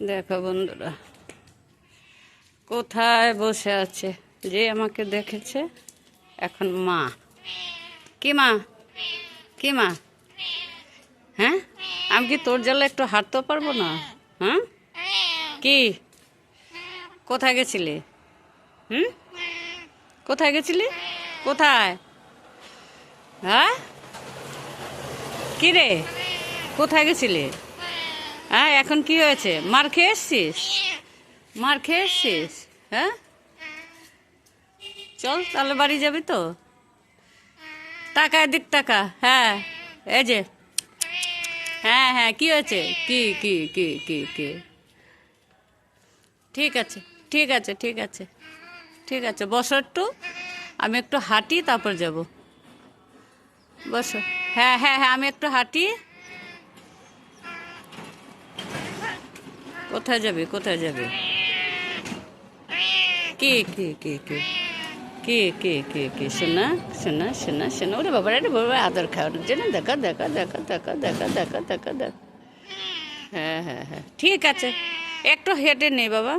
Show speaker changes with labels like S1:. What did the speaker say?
S1: দেখো বন্ধুরা কোথায় বসে আছে, যে আমাকে দেখেছে এখন মা। কি মা? কি মা? হ্যাঁ, আমি কি তোর জ্বালা একটু হাঁটতেও পারবো না? হ্যাঁ, কি কোথায় গেছিলি? কোথায় গেছিলি? কোথায়? হ্যাঁ, কি রে, কোথায় গেছিলি? হ্যাঁ, এখন কি হয়েছে? মার খেয়ে এসছিস? মার খেয়ে এসছিস? হ্যাঁ, চল তাহলে বাড়ি যাবি তো। টাকা এদিক টাকা। হ্যাঁ, এই যে। হ্যাঁ হ্যাঁ, কি হয়েছে? কি কি কি কি কি? ঠিক আছে, ঠিক আছে, ঠিক আছে, ঠিক আছে, বসো একটু। আমি একটু হাঁটি, তারপর যাব। বসো। হ্যাঁ হ্যাঁ হ্যাঁ, আমি একটু হাঁটি। কোথায় যাবি? কোথায় যাবি? কি কি কি কি কি কি কি কি শোনা শোনা শোনা শোনা, ওরে বাবা, রে বাবা, আদর খাওয়ানোর জন্য দেখা দেখা দেখা দেখা দেখা দেখা দেখা দেখা। হ্যাঁ হ্যাঁ হ্যাঁ, ঠিক আছে, একটু হেঁটে নে বাবা।